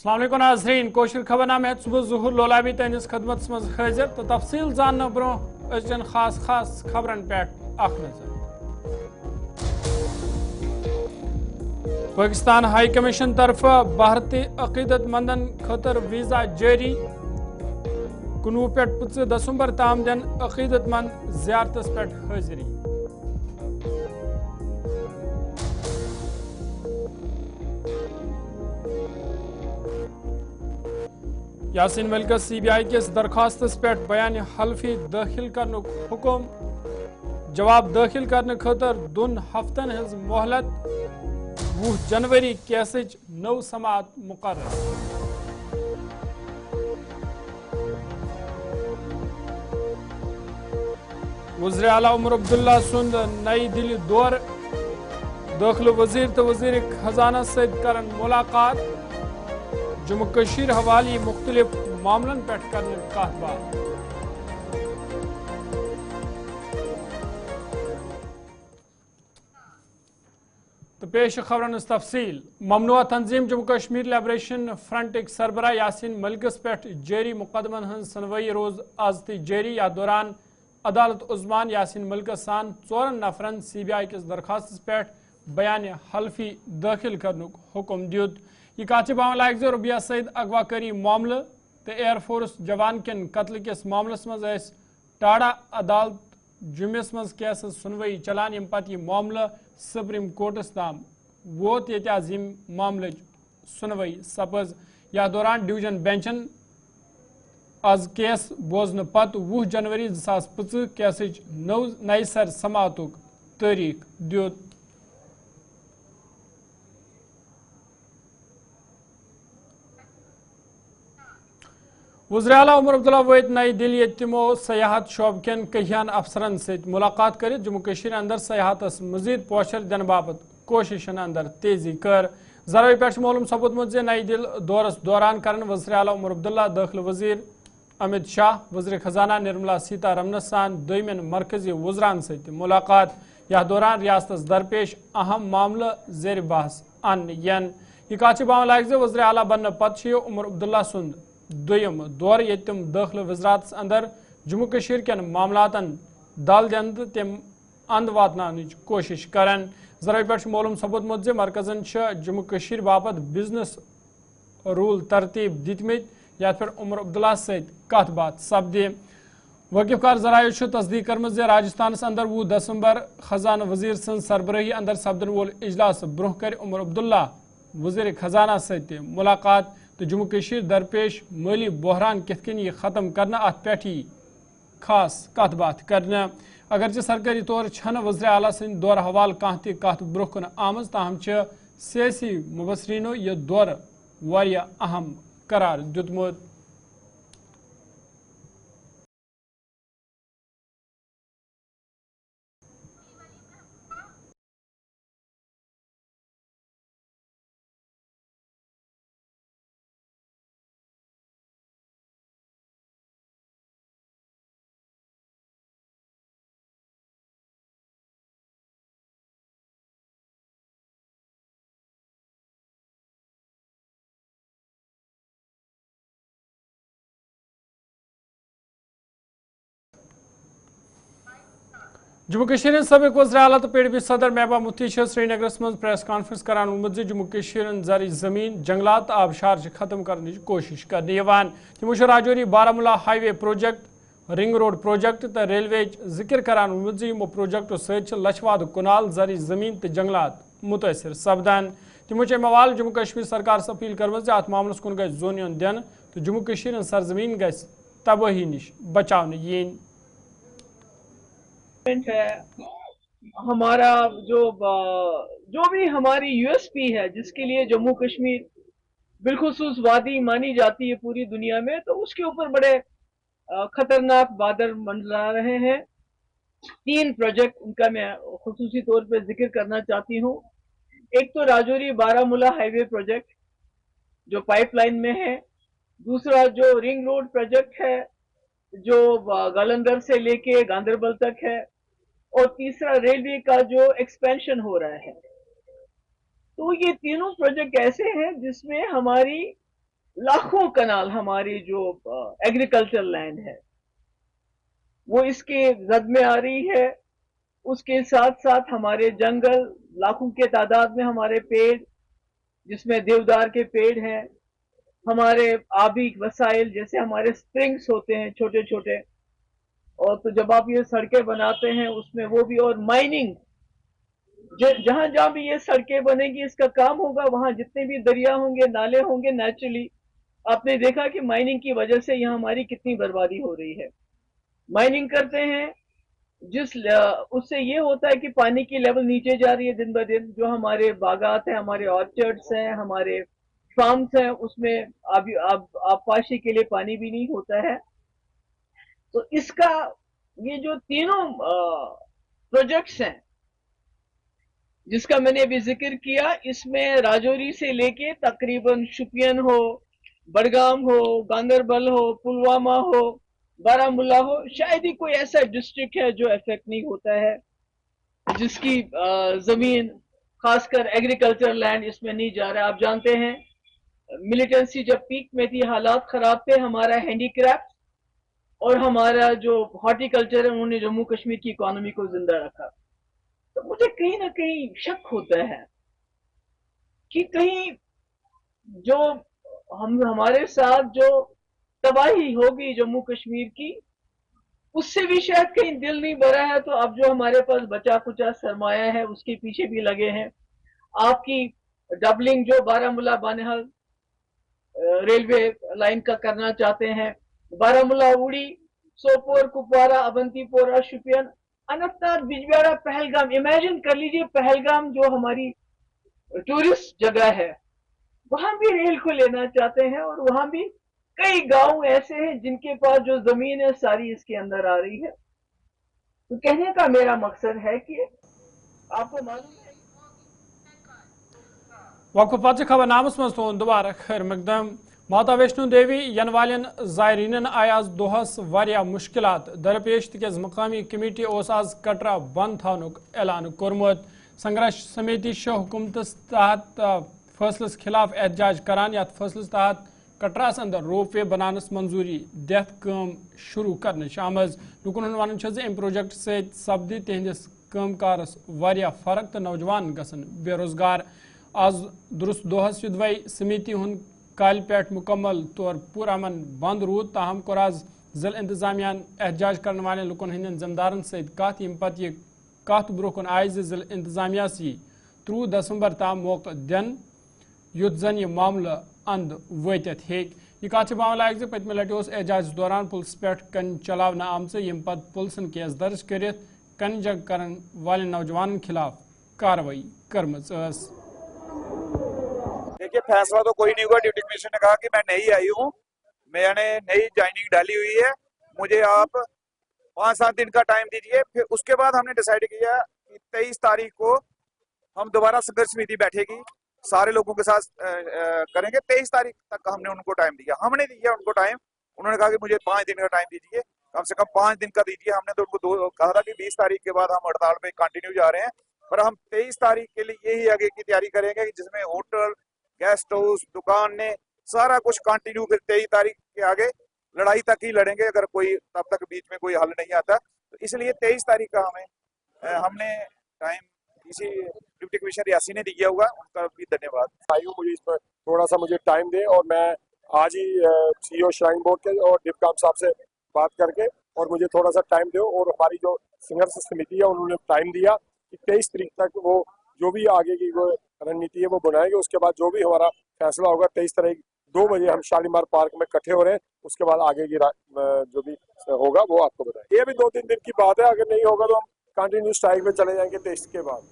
अस्सलाम वालेकुम नाज़रीन कोशिश खबरनामे है सुबह ज़ुहूर लोलाबी तहनिस खदमत मज हाजिर तो तफसील जानने ब्रो अजन खास खबरन पे अख नजर। पाकिस्तान हाई कमीशन तरफ भारतीय अकीदतमंदन खतर वीज़ा जारी 19 पे 25 दिसंबर ताम दिन अकीदतमंद ज़ियारतस पे हाजिरी। यासीन मलिकस CBI किस दरखास्तस पे बयान हल्फी दाखिल करने हुक्म जवाब दाखिल करने खतर 2 हफ्तन हज मोहलत 20 जनवरी केसच नौ समात मुकर्रर। वज़ीर आला उमर अब्दुल्ला सुंद नई दिल्ली दौर दाखिल वजीर तो वजीर खजाना से करन मुलाकात जम्मू कश्मीर हवाली मुख्तलिफ मामलन पे करने बात। तो पेश खबरन तफसील ममनुआ तंजीम जम्मू कश्मीर लिबरेशन फ्रंट एक सरबरा यासीन मलिकस पे जारी मुकदमन हन सुनवाई रोज आज थी जारी या दौरान अदालत उस्मान यासीन मलिकस सान 4 नफरन CBI किस दरखास्त पे बयान हल्फी दाखिल करने हुक्म दियुत। यह कातिब लायक रुबिया सईद अगवाकारी मामल तो एयरफोर्स जवान किन कत्ल किस मामलस मज टाड़ा अदालत जुमिस मज केस सुनवाई चलान यम पत यह मामल सुप्रीम कोर्टस ताम वोत ये यम मामल सुनवाई सपज या दौरान डिवीजन बेंचन आज केस बोजन पत 20 जनवरी 2025 केसच नई सर समातुक तारीख दियुत। वज़ीर आला उमर अब्दुल्ला वत नई दिल्ली तमो सयाहत शोब कन कहियान अफसरन सत मुलाकात कर जम्मू कश्मीर अंदर सयाहतस मजीद पोशर दिन बाबत कोशिशन अंदर तेजी कर। जरावी पे मालूम सपदमुत जे नई दिल दौरस दौरान कर वज़ीर आला उमर अब्दुल्ला दाखिल वजीर अमित शाह वज़ीर खजाना निर्मला सीतारमन सान दोमेन मरकजी वज़रान सत मुलाकात या दौरान रियासत दरपेश अहम मामला जेर बहस अन यन। यह कातिब लायक वज़ीर आला बन पत उमर अब्दुल्ला सुंद दोयम दौर ये तम दाखिल वज़रात अंदर जम्मू कश्मीर कन मामलातन दल दिन तम अंद वातन कोशिश करन। जरावी पे मालूम सपदमुत जे मरकजन जम्मू कश्मीर बापत बिजनेस रूल तरतीब दितमित या फिर उमर अब्दुल्ला सत कत बात सपदे। वकीफकार जरायो तस्दीक कर्म जे राजस्थान अंदर 20 दिसंबर खजाना वजीर सन सरबराही अंदर सपदन वोल इजलास ब्रोह कर उमर अब्दुल्ला वजीर खजाना सत मुलाकात तो जम्मू कश्मीर दरपेश माली बहरान कितन यह खत्म करना अत पे खास कत बात करना। अगरचे सरकारी तौर छन वज़ीर आला सद दौर हवाल कह कत ब्रोह कुन आमज ताहम सियासी मुबसरीनो यह दौर वारिया अहम करार दितमुत। जम्मू कश्मीर सबक वज़ीर आला तो PDP सदर महबूबा मुफ्ती श्रीनगर मज प्रेस कॉन्फ्रेंस करान वोमुत जम्मू कश्मीर जर जमीन जंगलात आबशार खत्म करने कोशिश करने तमो Rajouri Baramulla highway project ring road project तो रेलवे जिक्र करान वोमुत यमो प्रोजेक्टों सत लछवाद कुनाल जर जमीन तो जंगलात मुतासर सपदान। तमो अवाल जम्मू कश्मीर सरकार अपील कर अत मामलस कुन गि जोन योन दिन तो जम्मू कश्मीर सरजमीन गि तबाही निश बचाव यीन। है हमारा जो भी हमारी USP है जिसके लिए जम्मू कश्मीर बिलखुसूस वादी मानी जाती है पूरी दुनिया में, तो उसके ऊपर बड़े खतरनाक बादल मंडरा रहे हैं। 3 प्रोजेक्ट उनका मैं खुसूसी तौर पे जिक्र करना चाहती हूँ। एक तो राजौरी बारामूला हाईवे प्रोजेक्ट जो पाइपलाइन में है, दूसरा जो रिंग रोड प्रोजेक्ट है जो गालंदर से लेके गांदरबल तक है, और तीसरा रेलवे का जो एक्सपेंशन हो रहा है। तो ये तीनों प्रोजेक्ट ऐसे हैं जिसमें हमारी लाखों कनाल हमारी जो एग्रीकल्चर लैंड है वो इसके जद में आ रही है। उसके साथ साथ हमारे जंगल, लाखों के तादाद में हमारे पेड़, जिसमें देवदार के पेड़ हैं, हमारे आबी वसाइल जैसे हमारे स्प्रिंग्स होते हैं छोटे छोटे, और तो जब आप ये सड़कें बनाते हैं उसमें वो भी, और माइनिंग, जहां जहां भी ये सड़कें बनेगी इसका काम होगा, वहां जितने भी दरिया होंगे, नाले होंगे, नेचुरली आपने देखा कि माइनिंग की वजह से यहाँ हमारी कितनी बर्बादी हो रही है। माइनिंग करते हैं उससे ये होता है कि पानी की लेवल नीचे जा रही है दिन ब दिन। जो हमारे बागात हैं, हमारे ऑर्चर्ड्स हैं, हमारे फार्म्स हैं, उसमें आबपाशी के लिए पानी भी नहीं होता है। तो इसका, ये जो तीनों प्रोजेक्ट्स हैं जिसका मैंने अभी जिक्र किया, इसमें राजौरी से लेके तकरीबन शुपियन हो, बडगाम हो, गांदरबल हो, पुलवामा हो, बारामूला हो, शायद ही कोई ऐसा डिस्ट्रिक्ट है जो इफेक्ट नहीं होता है, जिसकी जमीन, खासकर एग्रीकल्चर लैंड, इसमें नहीं जा रहा है। आप जानते हैं मिलिटेंसी जब पीक में थी, हालात खराब थे, हमारा हैंडीक्राफ्ट और हमारा जो हॉर्टिकल्चर है उन्होंने जम्मू कश्मीर की इकोनॉमी को जिंदा रखा। तो मुझे कहीं ना कहीं शक होता है कि कहीं जो हमारे साथ जो तबाही होगी जम्मू कश्मीर की, उससे भी शायद कहीं दिल नहीं भरा है। तो अब जो हमारे पास बचा कुचा सरमाया है उसके पीछे भी लगे हैं। आपकी डबलिंग जो बारामूला बानिहाल रेलवे लाइन का करना चाहते हैं, बारामूला उड़ी, सोपोर, कुपवारा, अवंतीपोरा, शुपियन, अनंतनाग, बिजबिहारा, पहलगाम, इमेजिन कर लीजिए पहलगाम जो हमारी टूरिस्ट जगह है, वहां भी रेल को लेना चाहते हैं, और वहां भी कई गांव ऐसे हैं जिनके पास जो जमीन है सारी इसके अंदर आ रही है। तो कहने का मेरा मकसद है कि आपको मालूम है वक्फ पत खबर नामस मज तुन दोबारा खैर मकदम। माता वैष्णो देवी यन वालन ज़ायरीन आय आज दोहस वारिया मुश्किलात दरपेश तिकेज मकामी कमेटी आज कटरा बंद थानुक ऐलान कोरमुत। संघर्ष समिति शह हुकूमतस तहत फैसलस खिलाफ एहतजाज करान, यात फैसलस तहत कटरास अंदर रोप वे बनानस मंजूरी देत कम शुरू करने आमज। लुकन हुन वन अम प्रोजेक्ट सत सपद तिहंदिस कम कारस वारिया फर्क तो नौजवान गसन बेरोजगार। आज दुरुस्त दोहस युदवई समिति हुन कल पे मुकम्मल तौर पुरअमन बंद रूद, ताहम कोर आज जिल इंतजामिया एहतजाज करने वाले लुकन हंदन जमदारन सत कत यम पत यह कत ब्रोकन आय जिल इंतजामिया 30 दिसंबर ताम मौका दिन युत जन यह मामला अंद वतित हेक। यह कत मामला आयक पतमे लटि एहतजाज दौरान पुलिस पे कन चलावन आमच, यम पत पुलिसन केस दर्ज कर कन जग करन वाले नौजवान खिलाफ कार्रवाई करमच। देखिए, फैसला तो कोई नहीं हुआ। ड्यूटी कमीशन ने कहा कि मैं नई आई हूँ, मैंने नई ज्वाइनिंग डाली हुई है, मुझे आप 5-7 दिन का टाइम दीजिए। फिर उसके बाद हमने डिसाइड किया कि 23 तारीख को हम दोबारा संघर्ष समिति बैठेगी, सारे लोगों के साथ करेंगे। 23 तारीख तक हमने उनको टाइम दिया, हमने दिया उनको टाइम। उन्होंने कहा कि मुझे 5 दिन का टाइम दीजिए, कम से कम 5 दिन का दीजिए। हमने तो उनको कहा था कि 20 तारीख के बाद हम हड़ताल पे कंटिन्यू जा रहे हैं, पर हम 23 तारीख के लिए यही आगे की तैयारी करेंगे कि जिसमें होटल, गेस्ट हाउस, दुकान ने सारा कुछ कंटिन्यू। फिर 23 तारीख के आगे लड़ाई तक ही लड़ेंगे, अगर कोई तब तक बीच में कोई हल नहीं आता। तो इसलिए 23 तारीख का हमने टाइम इसी डिप्टी कमिश्नर रियासी ने दिया हुआ, उनका भी धन्यवाद। आयु मुझे इस पर थोड़ा सा मुझे टाइम दे, और मैं आज ही सीईओ श्राइन बोर्ड के और डिपकाम साहब से बात करके और मुझे थोड़ा सा टाइम दो। और हमारी जो संघर्ष समिति है उन्होंने टाइम दिया कि 23 तारीख तक वो जो भी आगे की वो रणनीति है वो बनाएंगे। उसके बाद जो भी हमारा फैसला होगा 23 तारीख 2 बजे हम शालीमार पार्क में इकट्ठे हो रहे हैं। उसके बाद आगे की जो भी होगा वो आपको बताएंगे। ये भी 2-3 दिन की बात है, अगर नहीं होगा तो हम कंटिन्यू स्ट्राइक में चले जाएंगे 23 के बाद।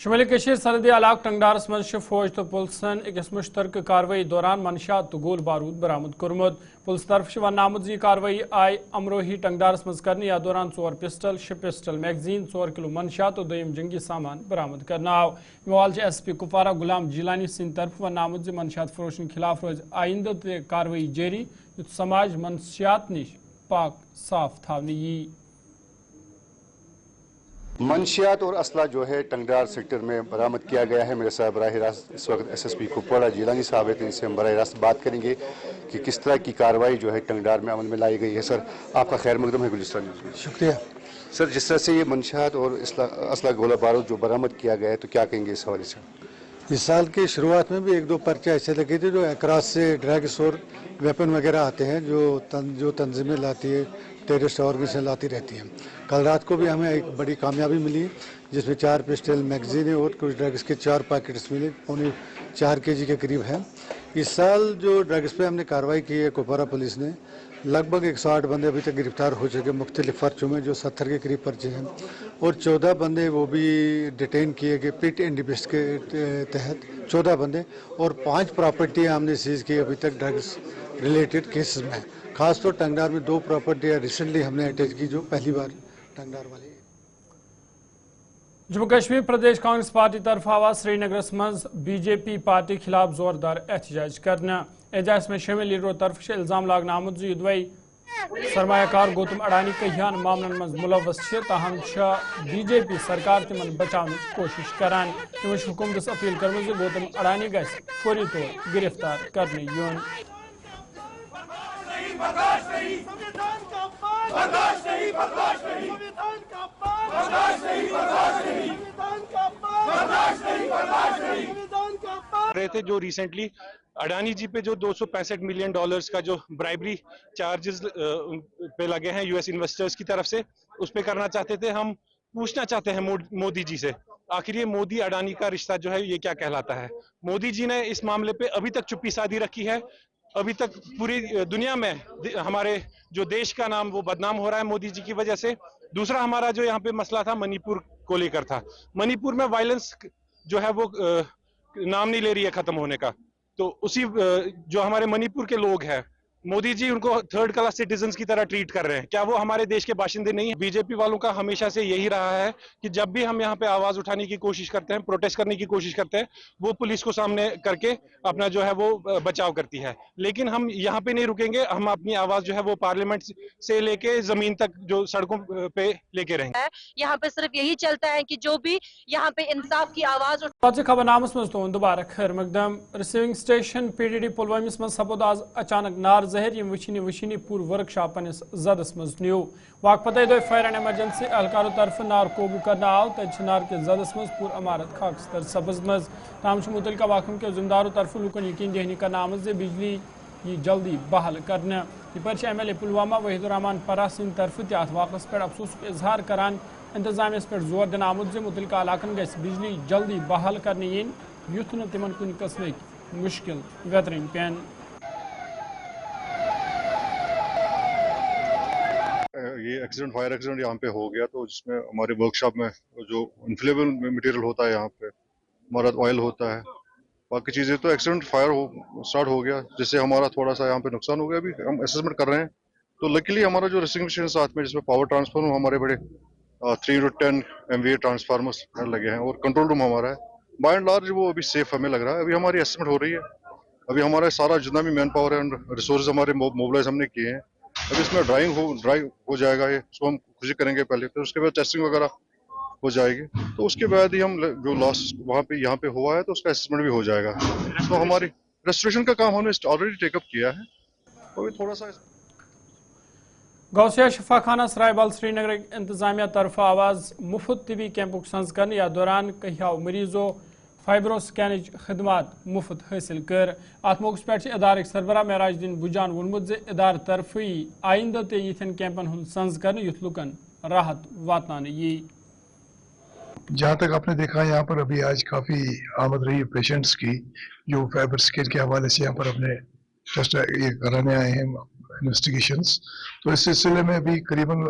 शुमाली कशीर सरहदी इलाक टंगडारस मज फौज तो पुलिसन अकिस मुश्तरक कार्रवाई दौरान मनशात तो गोल बारूद बरामद कोरमुत। पुलिस तरफ वन आमुद यह कार्रवाई आय अमरोही टंगडारस मज करने। या दौरान 4 पिस्टल, 6 पिस्टल मैगजीन, 4 किलो मनशात और दोयम जंगी सामान बरामद करना आव। मवाल SP कुपवारा गुलाम जिलानी सिंह तरफ वन आमुद मनशात फरोशन खिलाफ रोज आइंद कार्रवाई जारी, युत समाज मनशियात निश पाक साफ थावने यी। منشیات اور اسلحہ جو ہے ٹنگڈار سیکٹر میں برآمد کیا گیا ہے. میرے ساتھ براہ راست اس وقت SSP کپواڑہ جیلانی صاحب ہیں, ان سے ہم براہ راست بات کریں گے کہ کس طرح کی کارروائی جو ہے ٹنگڈار میں عمل میں لائی گئی ہے. سر آپ کا خیر مقدم ہے گلستان نیوز میں. شکریہ. سر جس طرح سے یہ منشیات اور اسلحہ گولہ بارود جو برآمد کیا گیا ہے تو کیا کہیں گے اس حوالے سے؟ اس سال کی شروعات میں بھی ایک دو پرچے ایسے لگے تھے جو اکراس سے ڈرگس اور ویپن وغیرہ آتے ہیں جو تنظیمیں لاتی ہے, ٹیررسٹ آرگنیزیشن لاتی رہتی ہیں. کل رات کو بھی ہمیں ایک بڑی کامیابی ملی ہے جس میں 4 پسٹل میگزین اور کچھ ڈرگس کے 4 پیکٹس ملے, 4 kg کے قریب ہیں. اس سال جو ڈرگس پہ ہم نے کارروائی کی ہے کپواڑہ پولیس نے, لگ بھگ 108 بندے ابھی تک گرفتار ہو چکے مختلف پرچوں میں, جو 70 کے قریب پرچے ہیں, اور 14 بندے وہ بھی ڈیٹین کیے گئے پٹ اینڈ ڈپسٹ کے تحت 14 بندے, اور 5 پراپرٹیاں ہم نے سیز کی ابھی تک ڈرگس ریلیٹڈ کیسز میں. خاص طور ٹنگڈار میں 2 پراپرٹیاں ریسنٹلی ہم نے اٹیچ کی جو پہلی بار ٹنگڈار والی. جموں کشمیر پردیش کانگریس پارٹی طرف آواز سری نگرس مز BJP پارٹی خلاف زوردار احتجاج کرنا. احتجاج میں شامل لیڈروں طرف الزام لاگنا آمد زِ دۄے سرمایہ کار گوتم اڈانی کہیان معاملن مز ملوث تاہم BJP سرکار تمن بچاونٕچ کوشش کران. تمو حکومتس اپیل کرمٕژ زِ گوتم اڈانی گژھِ فوری طور گرفتار کرنہٕ یُن. رہے تھے جو ریسنٹلی اڈانی جی پہ جو $265 ملین کا جو برائبری چارجز پہ لگے ہیں US انویسٹرز کی طرف سے, اس پہ کرنا چاہتے تھے. ہم پوچھنا چاہتے ہیں مودی جی سے آخر یہ مودی اڈانی کا رشتہ جو ہے یہ کیا کہلاتا ہے. مودی جی نے اس معاملے پہ ابھی تک چپی سادھی رکھی ہے. ابھی تک پوری دنیا میں ہمارے جو دیش کا نام وہ بدنام ہو رہا ہے مودی جی کی وجہ سے. دوسرا ہمارا جو یہاں پہ مسئلہ تھا منی پور کو لے کر تھا. منی پور میں وائلنس جو ہے وہ نام نہیں لے رہی ہے ختم ہونے کا. تو اسی جو ہمارے منی پور کے لوگ ہیں مودی جی ان کو 3rd کلاس سٹیزنز کی طرح ٹریٹ کر رہے ہیں. کیا وہ ہمارے دیش کے باشندے نہیں ہیں؟ BJP والوں کا ہمیشہ سے یہی رہا ہے کہ جب بھی ہم یہاں پہ آواز اٹھانے کی کوشش کرتے ہیں, پروٹیسٹ کرنے کی کوشش کرتے ہیں, وہ پولیس کو سامنے کر کے اپنا جو ہے وہ بچاؤ کرتی ہے. لیکن ہم یہاں پہ نہیں رکیں گے. ہم اپنی آواز جو ہے وہ پارلیمنٹ سے لے کے زمین تک جو سڑکوں پہ لے کے رہیں گے. یہاں پہ صرف یہی چلتا ہے کہ جو بھی یہاں پہ انصاف کی آواز خبر نامس مز تون دوبارہ خیر مقدم. ریسیونگ سٹیشن PDD پلوامس مز سپود آز اچانک نار زہر یم وچھنی پور ورک شاپ پنس زدس مز نیو. واقع پتہ دہ فائر اینڈ ایمرجنسی اہلکاروں طرف نار قوبو کرنا آو. تب نار کے زدس مز پور عمارت خاکستر سبز مز. تاہم متعلقہ واقعہ کے ذمہ داروں طرف لوکن یقین دہانی کرنا آمد زِ بجلی یہ جلدی بحال کرنا. یہ MLA پلوامہ وحید الرحمان پرہ سند طرف ات واقعس پہ افسوس اظہار کران انتظامیہ پہ زور دن آمد زِ متعلقہ علاقن گژھِ بجلی جلدی بحال کرنے ین یُتھ نہٕ تمن کُنہِ قٕسمٕکۍ مُشکِل ویترٕنۍ پٮ۪ن. یہ ایکسیڈنٹ فائر ایکسیڈنٹ یہاں پہ ہو گیا تو جس میں ہمارے ورک شاپ میں جو انفلیبل مٹیریل ہوتا ہے یہاں پہ ہمارا آئل ہوتا ہے باقی چیزیں, تو ایکسیڈنٹ فائر اسٹارٹ ہو گیا جس سے ہمارا تھوڑا سا یہاں پہ نقصان ہو گیا. ابھی ہم اسسمنٹ کر رہے ہیں. تو لکیلی ہمارا جو ریسنگ مشین ساتھ میں جس میں پاور ٹرانسفارمر ہمارے بڑے 3 to 10 MVA ٹرانسفارمرس لگے ہیں اور کنٹرول روم ہمارا ہے. بائی اینڈ لارج وہ ابھی سیف ہمیں لگ رہا ہے. ابھی ہماری اسسمنٹ ہو رہی ہے. ابھی ہمارا سارا جتنا بھی مین پاور ہے ریسورسز ہمارے موبلائز ہم نے کیے ہیں. ابھی اس میں ڈرائیو ہو جائے گا, یہ اس کو ہم خوشی کریں گے پہلے, پھر اس کے بعد ٹیسٹنگ وغیرہ ہو جائے گی. تو اس کے بعد ہی ہم جو لاس وہاں پہ یہاں پہ ہوا ہے تو اس کا اسسمنٹ بھی ہو جائے گا. تو ہماری ریسٹوریشن کا کام ہم نے آلریڈی ٹیک اپ کیا ہے. ابھی تھوڑا سا غوثیہ شفا خانہ سرائے بل سری نگر انتظامیہ طرف آواز مفت طبی کیمپک سنز کرنے یا دوران کہیاو مریضوں فائبرو سکینچ خدمات مفت حاصل کر. ات موقع پہ ادارک سربراہ معراج الدین بجان وونمت ادارہ طرف آئندہ تے یتھن کیمپن ہند سنز کرنے یُتھ لوکن راحت واتنانے یہ. جہاں تک آپ نے دیکھا یہاں پر ابھی آج کافی آمد رہی ہے پیشنٹس کی جو فائبر سکین کے حوالے سے یہاں پر اپنے ٹیسٹ یہ کرانے آئے ہیں انویسٹیگیشنز. تو اس سلسلے میں ابھی قریباً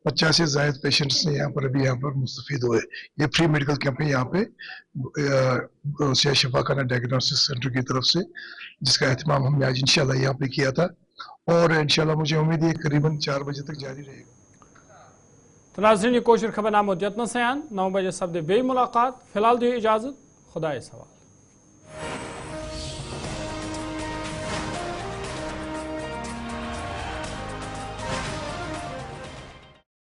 50 سے زائد پیشنٹس نے یہاں پر مستفید ہوئے. یہ فری میڈیکل کیمپ ہے یہاں پہ غوثیہ شفا خانہ ڈائگنوسٹک سینٹر کی طرف سے, جس کا اہتمام ہم نے آج انشاءاللہ یہاں پہ کیا تھا اور انشاءاللہ مجھے امید ہے قریباً 4 بجے تک جاری رہے گا. ناظرین یہ کوشر خبر نامہ یتن سیان 9 بجے سپدے بے ملاقات. فی الحال دیو اجازت. خدا حوالہ.